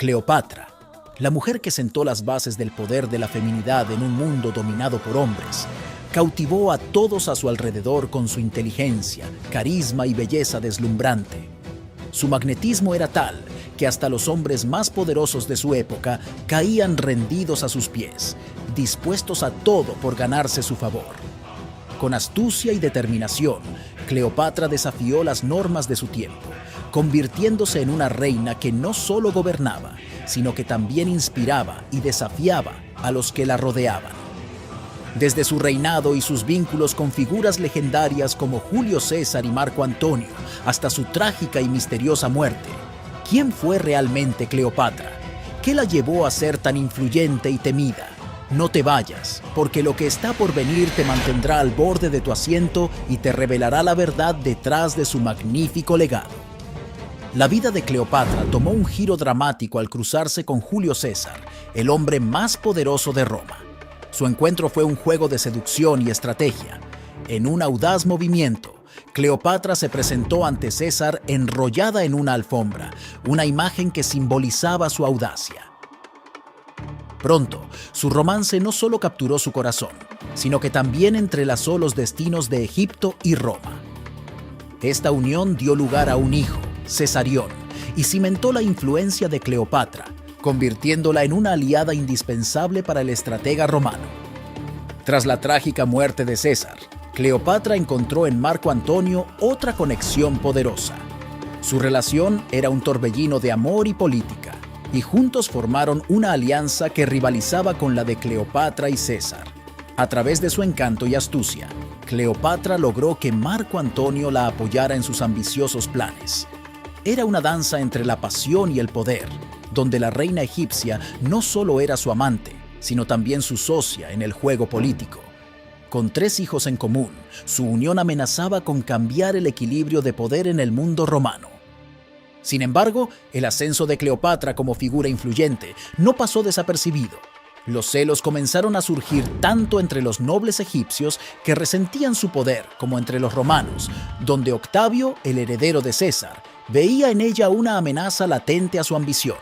Cleopatra, la mujer que sentó las bases del poder de la feminidad en un mundo dominado por hombres, cautivó a todos a su alrededor con su inteligencia, carisma y belleza deslumbrante. Su magnetismo era tal que hasta los hombres más poderosos de su época caían rendidos a sus pies, dispuestos a todo por ganarse su favor. Con astucia y determinación, Cleopatra desafió las normas de su tiempo, convirtiéndose en una reina que no solo gobernaba, sino que también inspiraba y desafiaba a los que la rodeaban. Desde su reinado y sus vínculos con figuras legendarias como Julio César y Marco Antonio, hasta su trágica y misteriosa muerte, ¿quién fue realmente Cleopatra? ¿Qué la llevó a ser tan influyente y temida? No te vayas, porque lo que está por venir te mantendrá al borde de tu asiento y te revelará la verdad detrás de su magnífico legado. La vida de Cleopatra tomó un giro dramático al cruzarse con Julio César, el hombre más poderoso de Roma. Su encuentro fue un juego de seducción y estrategia. En un audaz movimiento, Cleopatra se presentó ante César enrollada en una alfombra, una imagen que simbolizaba su audacia. Pronto, su romance no solo capturó su corazón, sino que también entrelazó los destinos de Egipto y Roma. Esta unión dio lugar a un hijo, Cesarión, y cimentó la influencia de Cleopatra, convirtiéndola en una aliada indispensable para el estratega romano. Tras la trágica muerte de César, Cleopatra encontró en Marco Antonio otra conexión poderosa. Su relación era un torbellino de amor y política, y juntos formaron una alianza que rivalizaba con la de Cleopatra y César. A través de su encanto y astucia, Cleopatra logró que Marco Antonio la apoyara en sus ambiciosos planes. Era una danza entre la pasión y el poder, donde la reina egipcia no solo era su amante, sino también su socia en el juego político. Con 3 hijos en común, su unión amenazaba con cambiar el equilibrio de poder en el mundo romano. Sin embargo, el ascenso de Cleopatra como figura influyente no pasó desapercibido. Los celos comenzaron a surgir tanto entre los nobles egipcios que resentían su poder como entre los romanos, donde Octavio, el heredero de César, veía en ella una amenaza latente a su ambición.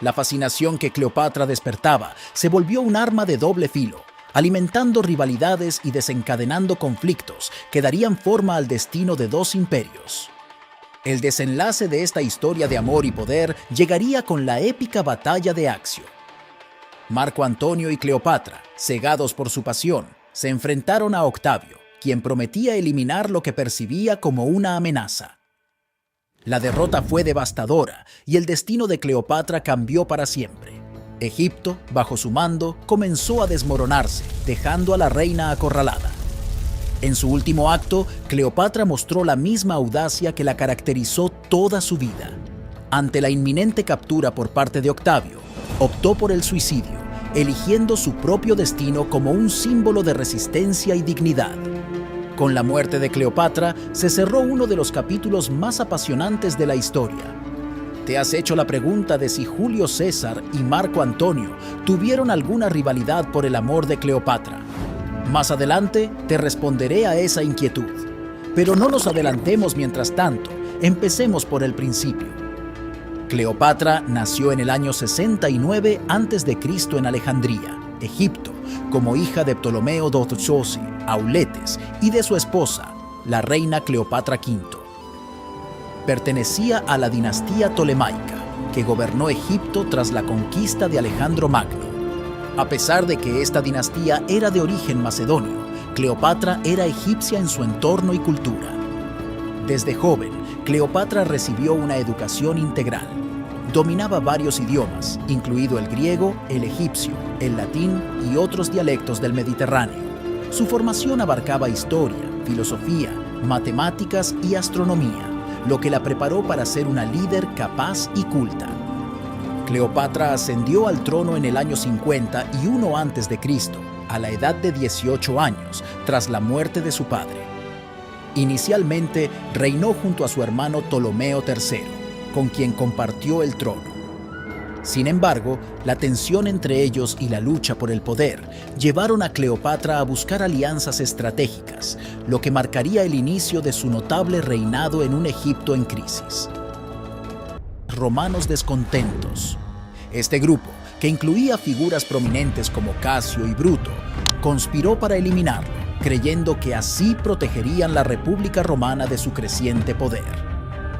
La fascinación que Cleopatra despertaba se volvió un arma de doble filo, alimentando rivalidades y desencadenando conflictos que darían forma al destino de 2 imperios. El desenlace de esta historia de amor y poder llegaría con la épica batalla de Accio. Marco Antonio y Cleopatra, cegados por su pasión, se enfrentaron a Octavio, quien prometía eliminar lo que percibía como una amenaza. La derrota fue devastadora y el destino de Cleopatra cambió para siempre. Egipto, bajo su mando, comenzó a desmoronarse, dejando a la reina acorralada. En su último acto, Cleopatra mostró la misma audacia que la caracterizó toda su vida. Ante la inminente captura por parte de Octavio, optó por el suicidio, eligiendo su propio destino como un símbolo de resistencia y dignidad. Con la muerte de Cleopatra, se cerró uno de los capítulos más apasionantes de la historia. ¿Te has hecho la pregunta de si Julio César y Marco Antonio tuvieron alguna rivalidad por el amor de Cleopatra? Más adelante te responderé a esa inquietud. Pero no nos adelantemos mientras tanto, empecemos por el principio. Cleopatra nació en el año 69 a.C. en Alejandría, Egipto, como hija de Ptolomeo Dotzosi, Auletes, y de su esposa, la reina Cleopatra V. Pertenecía a la dinastía tolemaica, que gobernó Egipto tras la conquista de Alejandro Magno. A pesar de que esta dinastía era de origen macedonio, Cleopatra era egipcia en su entorno y cultura. Desde joven, Cleopatra recibió una educación integral. Dominaba varios idiomas, incluido el griego, el egipcio, el latín y otros dialectos del Mediterráneo. Su formación abarcaba historia, filosofía, matemáticas y astronomía, lo que la preparó para ser una líder capaz y culta. Cleopatra ascendió al trono en el año 51 a.C., a la edad de 18 años, tras la muerte de su padre. Inicialmente reinó junto a su hermano Ptolomeo III, con quien compartió el trono. Sin embargo, la tensión entre ellos y la lucha por el poder llevaron a Cleopatra a buscar alianzas estratégicas, lo que marcaría el inicio de su notable reinado en un Egipto en crisis. Romanos descontentos. Este grupo, que incluía figuras prominentes como Casio y Bruto, conspiró para eliminarlo, creyendo que así protegerían la República Romana de su creciente poder.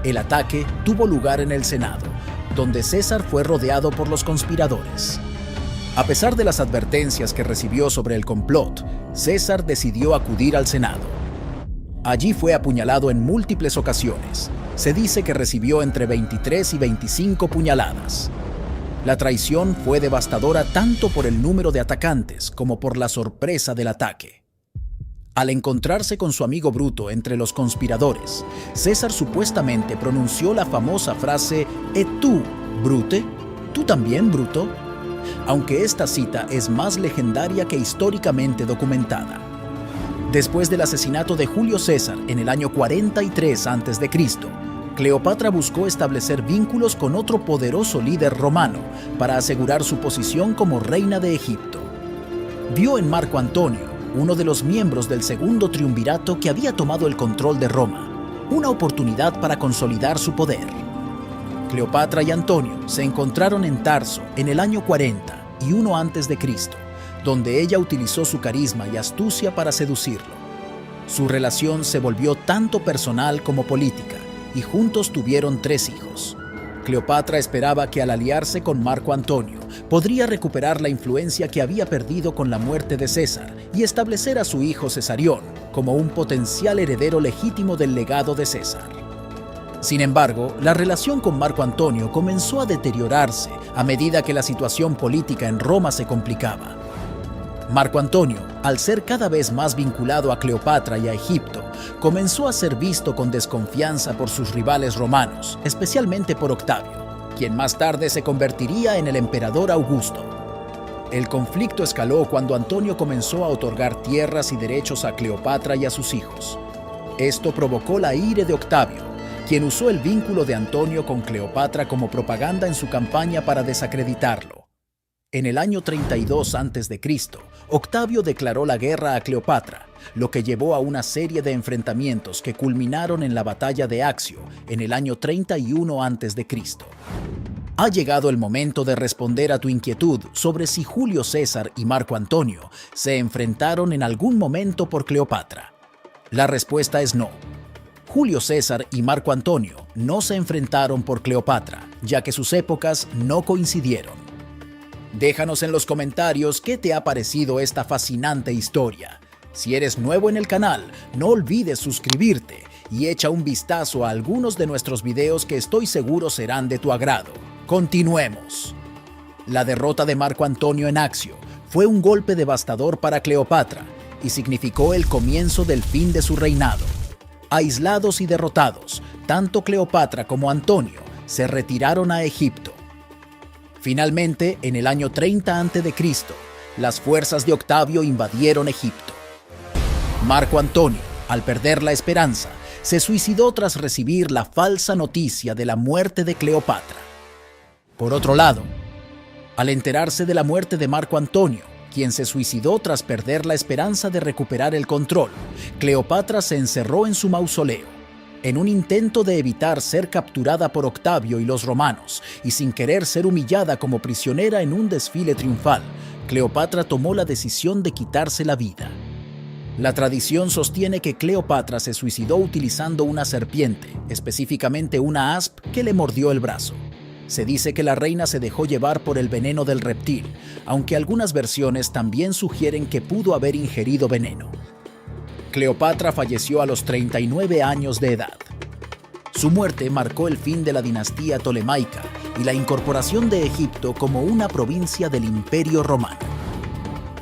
El ataque tuvo lugar en el Senado, donde César fue rodeado por los conspiradores. A pesar de las advertencias que recibió sobre el complot, César decidió acudir al Senado. Allí fue apuñalado en múltiples ocasiones. Se dice que recibió entre 23 y 25 puñaladas. La traición fue devastadora tanto por el número de atacantes como por la sorpresa del ataque. Al encontrarse con su amigo Bruto entre los conspiradores, César supuestamente pronunció la famosa frase «Et tu, Brute? ¿Tú también, Bruto?», aunque esta cita es más legendaria que históricamente documentada. Después del asesinato de Julio César en el año 43 a.C., Cleopatra buscó establecer vínculos con otro poderoso líder romano para asegurar su posición como reina de Egipto. Vio en Marco Antonio, uno de los miembros del segundo triunvirato que había tomado el control de Roma, una oportunidad para consolidar su poder. Cleopatra y Antonio se encontraron en Tarso en el año 40 y 1 a.C., donde ella utilizó su carisma y astucia para seducirlo. Su relación se volvió tanto personal como política, y juntos tuvieron 3 hijos. Cleopatra esperaba que al aliarse con Marco Antonio, podría recuperar la influencia que había perdido con la muerte de César y establecer a su hijo Cesarión como un potencial heredero legítimo del legado de César. Sin embargo, la relación con Marco Antonio comenzó a deteriorarse a medida que la situación política en Roma se complicaba. Marco Antonio, al ser cada vez más vinculado a Cleopatra y a Egipto, comenzó a ser visto con desconfianza por sus rivales romanos, especialmente por Octavio, quien más tarde se convertiría en el emperador Augusto. El conflicto escaló cuando Antonio comenzó a otorgar tierras y derechos a Cleopatra y a sus hijos. Esto provocó la ira de Octavio, quien usó el vínculo de Antonio con Cleopatra como propaganda en su campaña para desacreditarlo. En el año 32 a.C., Octavio declaró la guerra a Cleopatra, lo que llevó a una serie de enfrentamientos que culminaron en la batalla de Accio en el año 31 a.C. Ha llegado el momento de responder a tu inquietud sobre si Julio César y Marco Antonio se enfrentaron en algún momento por Cleopatra. La respuesta es no. Julio César y Marco Antonio no se enfrentaron por Cleopatra, ya que sus épocas no coincidieron. Déjanos en los comentarios qué te ha parecido esta fascinante historia. Si eres nuevo en el canal, no olvides suscribirte y echa un vistazo a algunos de nuestros videos que estoy seguro serán de tu agrado. Continuemos. La derrota de Marco Antonio en Accio fue un golpe devastador para Cleopatra y significó el comienzo del fin de su reinado. Aislados y derrotados, tanto Cleopatra como Antonio se retiraron a Egipto. Finalmente, en el año 30 a.C., las fuerzas de Octavio invadieron Egipto. Marco Antonio, al perder la esperanza, se suicidó tras recibir la falsa noticia de la muerte de Cleopatra. Por otro lado, al enterarse de la muerte de Marco Antonio, quien se suicidó tras perder la esperanza de recuperar el control, Cleopatra se encerró en su mausoleo. En un intento de evitar ser capturada por Octavio y los romanos, y sin querer ser humillada como prisionera en un desfile triunfal, Cleopatra tomó la decisión de quitarse la vida. La tradición sostiene que Cleopatra se suicidó utilizando una serpiente, específicamente una asp que le mordió el brazo. Se dice que la reina se dejó llevar por el veneno del reptil, aunque algunas versiones también sugieren que pudo haber ingerido veneno. Cleopatra falleció a los 39 años de edad. Su muerte marcó el fin de la dinastía tolemaica y la incorporación de Egipto como una provincia del Imperio Romano.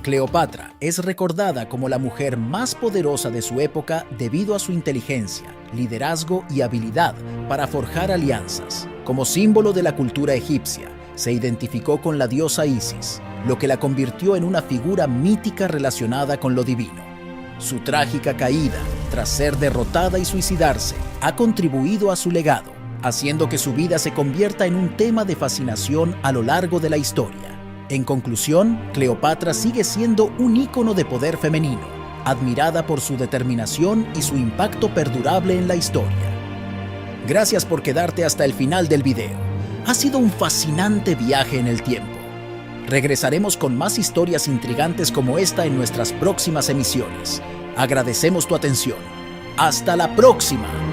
Cleopatra es recordada como la mujer más poderosa de su época debido a su inteligencia, liderazgo y habilidad para forjar alianzas. Como símbolo de la cultura egipcia, se identificó con la diosa Isis, lo que la convirtió en una figura mítica relacionada con lo divino. Su trágica caída, tras ser derrotada y suicidarse, ha contribuido a su legado, haciendo que su vida se convierta en un tema de fascinación a lo largo de la historia. En conclusión, Cleopatra sigue siendo un ícono de poder femenino, admirada por su determinación y su impacto perdurable en la historia. Gracias por quedarte hasta el final del video. Ha sido un fascinante viaje en el tiempo. Regresaremos con más historias intrigantes como esta en nuestras próximas emisiones. Agradecemos tu atención. ¡Hasta la próxima!